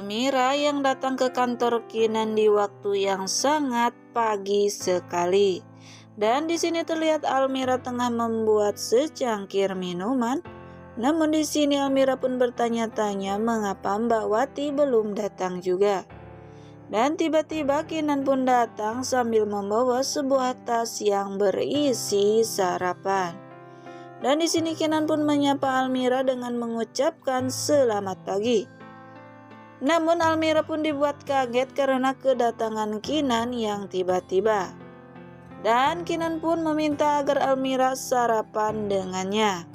Almira yang datang ke kantor Kinan di waktu yang sangat pagi sekali. Dan di sini terlihat Almira tengah membuat secangkir minuman. Namun di sini Almira pun bertanya-tanya mengapa Mbak Wati belum datang juga. Dan tiba-tiba Kinan pun datang sambil membawa sebuah tas yang berisi sarapan. Dan di sini Kinan pun menyapa Almira dengan mengucapkan selamat pagi. Namun Almira pun dibuat kaget karena kedatangan Kinan yang tiba-tiba. Dan Kinan pun meminta agar Almira sarapan dengannya.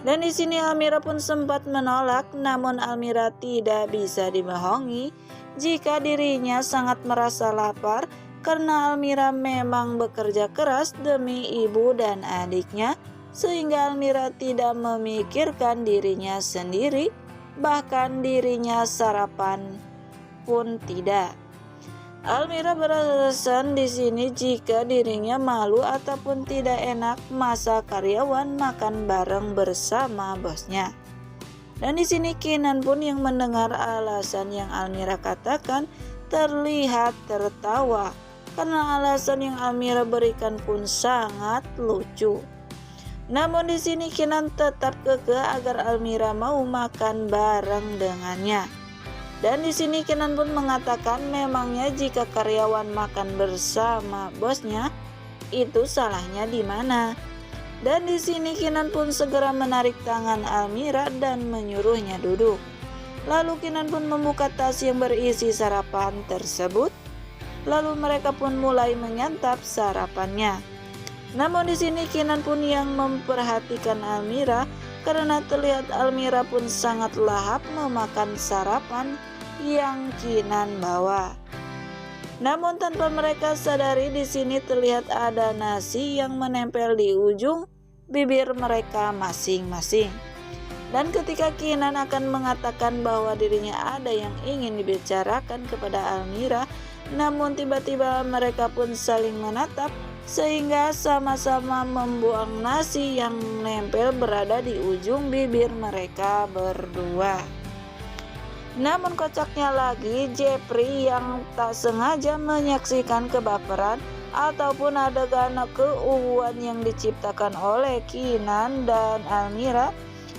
Dan di sini Almira pun sempat menolak, namun Almira tidak bisa dibohongi jika dirinya sangat merasa lapar karena Almira memang bekerja keras demi ibu dan adiknya, sehingga Almira tidak memikirkan dirinya sendiri, bahkan dirinya sarapan pun tidak. Almira beralasan di sini jika dirinya malu ataupun tidak enak masa karyawan makan bareng bersama bosnya. Dan di sini Kinan pun yang mendengar alasan yang Almira katakan terlihat tertawa karena alasan yang Almira berikan pun sangat lucu. Namun di sini Kinan tetap kekeh agar Almira mau makan bareng dengannya. Dan di sini Kinan pun mengatakan memangnya jika karyawan makan bersama bosnya, itu salahnya di mana? Dan di sini Kinan pun segera menarik tangan Almira dan menyuruhnya duduk. Lalu Kinan pun membuka tas yang berisi sarapan tersebut. Lalu mereka pun mulai menyantap sarapannya. Namun di sini Kinan pun yang memperhatikan Almira karena terlihat Almira pun sangat lahap memakan sarapan yang Kinan bawa. Namun tanpa mereka sadari di sini terlihat ada nasi yang menempel di ujung bibir mereka masing-masing. Dan ketika Kinan akan mengatakan bahwa dirinya ada yang ingin dibicarakan kepada Almira, namun tiba-tiba mereka pun saling menatap sehingga sama-sama membuang nasi yang nempel berada di ujung bibir mereka berdua. Namun kocaknya lagi, Jeffrey yang tak sengaja menyaksikan kebaperan ataupun adegan keuuan yang diciptakan oleh Kinan dan Almira,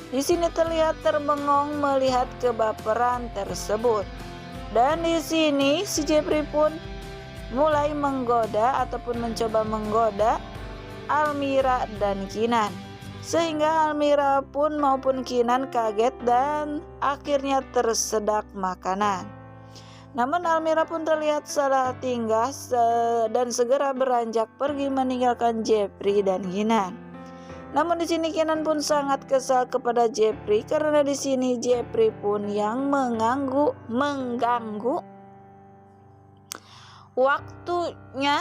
di sini terlihat terbengong melihat kebaperan tersebut. Dan di sini si Jeffrey pun mulai menggoda ataupun mencoba menggoda Almira dan Kinan, sehingga Almira pun maupun Kinan kaget dan akhirnya tersedak makanan. Namun Almira pun terlihat salah tingkah dan segera beranjak pergi meninggalkan Jeffrey dan Kinan. Namun di sini Kinan pun sangat kesal kepada Jeffrey karena di sini Jeffrey pun yang mengganggu waktunya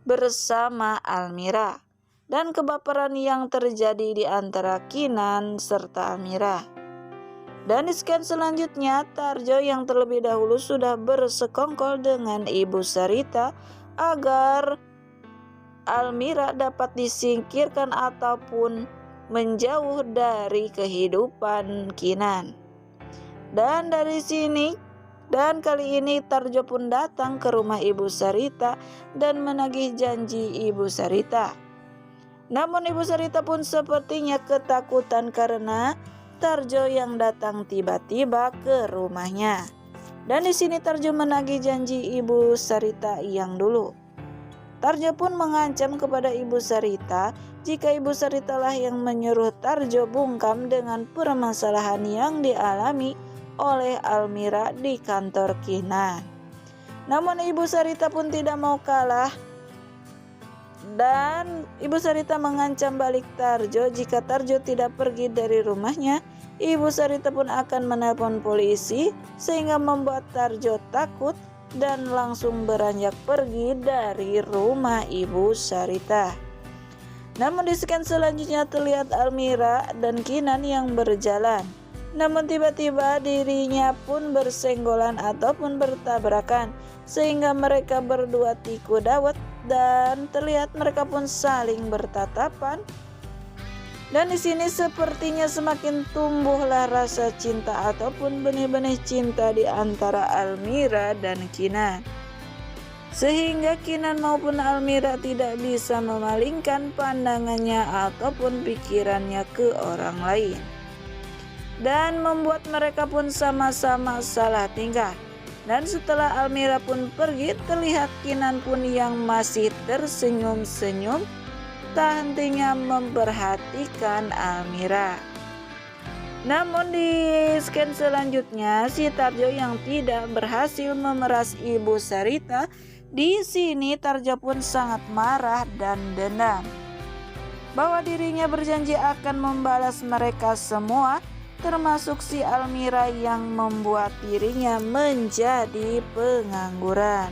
bersama Almira dan kebaperan yang terjadi di antara Kinan serta Almira. Dan di scan selanjutnya, Tarjo yang terlebih dahulu sudah bersekongkol dengan Ibu Sarita agar Almira dapat disingkirkan ataupun menjauh dari kehidupan Kinan. Dan kali ini Tarjo pun datang ke rumah Ibu Sarita dan menagih janji Ibu Sarita. Namun Ibu Sarita pun sepertinya ketakutan karena Tarjo yang datang tiba-tiba ke rumahnya. Dan di sini Tarjo menagih janji Ibu Sarita yang dulu. Tarjo pun mengancam kepada Ibu Sarita jika Ibu Sarita lah yang menyuruh Tarjo bungkam dengan permasalahan yang dialami oleh Almira di kantor Kinan. Namun Ibu Sarita pun tidak mau kalah dan Ibu Sarita mengancam balik Tarjo jika Tarjo tidak pergi dari rumahnya, Ibu Sarita pun akan menelpon polisi sehingga membuat Tarjo takut dan langsung beranjak pergi dari rumah Ibu Sarita. Namun di scan selanjutnya terlihat Almira dan Kinan yang berjalan. Namun tiba-tiba dirinya pun bersenggolan ataupun bertabrakan sehingga mereka berdua tiku dawet dan terlihat mereka pun saling bertatapan. Dan di sini sepertinya semakin tumbuhlah rasa cinta ataupun benih-benih cinta di antara Almira dan Kinan. Sehingga Kinan maupun Almira tidak bisa memalingkan pandangannya ataupun pikirannya ke orang lain. Dan membuat mereka pun sama-sama salah tingkah. Dan setelah Almira pun pergi, terlihat Kinan pun yang masih tersenyum-senyum tak hentinya memperhatikan Almira. Namun di scan selanjutnya, si Tarjo yang tidak berhasil memeras Ibu Sarita, di sini Tarjo pun sangat marah dan dendam bahwa dirinya berjanji akan membalas mereka semua, termasuk si Almira yang membuat dirinya menjadi pengangguran.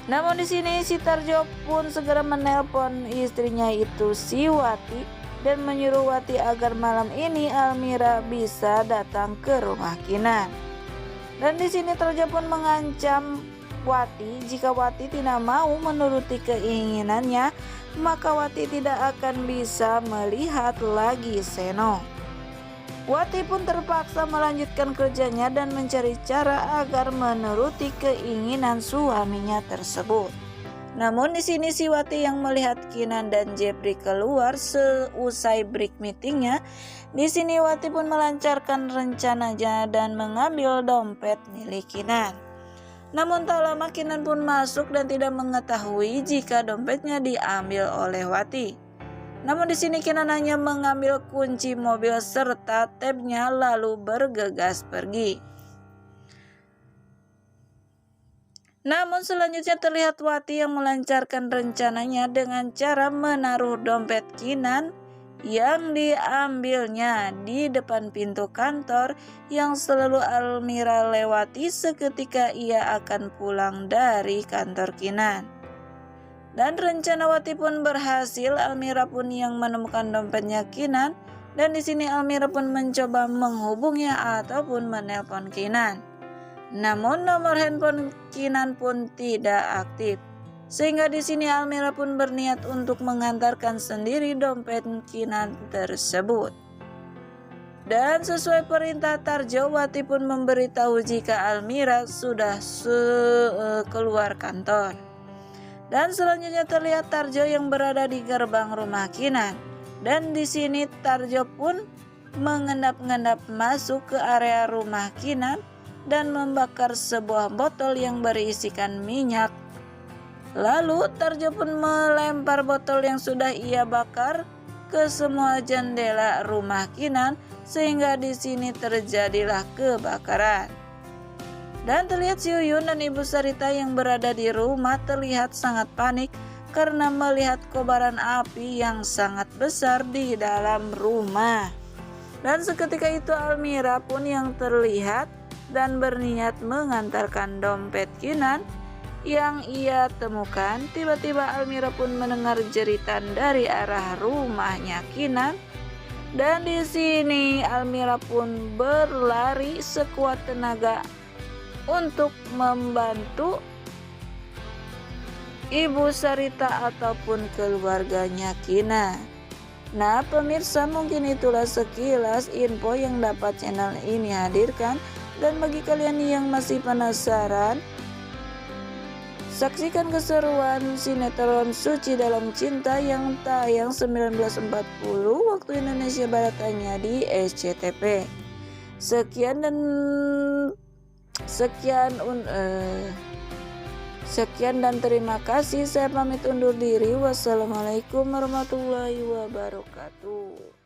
Namun di sini si Tarjo pun segera menelpon istrinya itu si Wati dan menyuruh Wati agar malam ini Almira bisa datang ke rumah Kinan. Dan di sini Tarjo pun mengancam Wati jika Wati tidak mau menuruti keinginannya, maka Wati tidak akan bisa melihat lagi Seno. Wati pun terpaksa melanjutkan kerjanya dan mencari cara agar menuruti keinginan suaminya tersebut. Namun di sini si Wati yang melihat Kinan dan Jepri keluar seusai break meetingnya, di sini Wati pun melancarkan rencananya dan mengambil dompet milik Kinan. Namun tak lama Kinan pun masuk dan tidak mengetahui jika dompetnya diambil oleh Wati. Namun di sini Kinan hanya mengambil kunci mobil serta tabnya lalu bergegas pergi. Namun selanjutnya terlihat Wati yang melancarkan rencananya dengan cara menaruh dompet Kinan yang diambilnya di depan pintu kantor yang selalu Almira lewati seketika ia akan pulang dari kantor Kinan. Dan rencana Wati pun berhasil. Almira pun yang menemukan dompetnya Kinan, dan di sini Almira pun mencoba menghubungnya ataupun menelpon Kinan. Namun nomor handphone Kinan pun tidak aktif. Sehingga di sini Almira pun berniat untuk mengantarkan sendiri dompet Kinan tersebut. Dan sesuai perintah Tarjo, Wati pun memberitahu jika Almira sudah keluar kantor. Dan selanjutnya terlihat Tarjo yang berada di gerbang rumah Kinan. Dan di sini Tarjo pun mengendap-endap masuk ke area rumah Kinan dan membakar sebuah botol yang berisikan minyak. Lalu Tarjo pun melempar botol yang sudah ia bakar ke semua jendela rumah Kinan sehingga di sini terjadilah kebakaran. Dan terlihat si Uyun dan Ibu Sarita yang berada di rumah terlihat sangat panik karena melihat kobaran api yang sangat besar di dalam rumah. Dan seketika itu Almira pun yang terlihat dan berniat mengantarkan dompet Kinan yang ia temukan. Tiba-tiba Almira pun mendengar jeritan dari arah rumahnya Kinan. Dan di sini Almira pun berlari sekuat tenaga untuk membantu Ibu Sarita ataupun keluarganya Kinan. Nah pemirsa, mungkin itulah sekilas info yang dapat channel ini hadirkan. Dan bagi kalian yang masih penasaran, saksikan keseruan sinetron Suci Dalam Cinta yang tayang 1940 waktu Indonesia Barat hanya di SCTV. Sekian dan terima kasih. Saya pamit undur diri. Wassalamualaikum warahmatullahi wabarakatuh.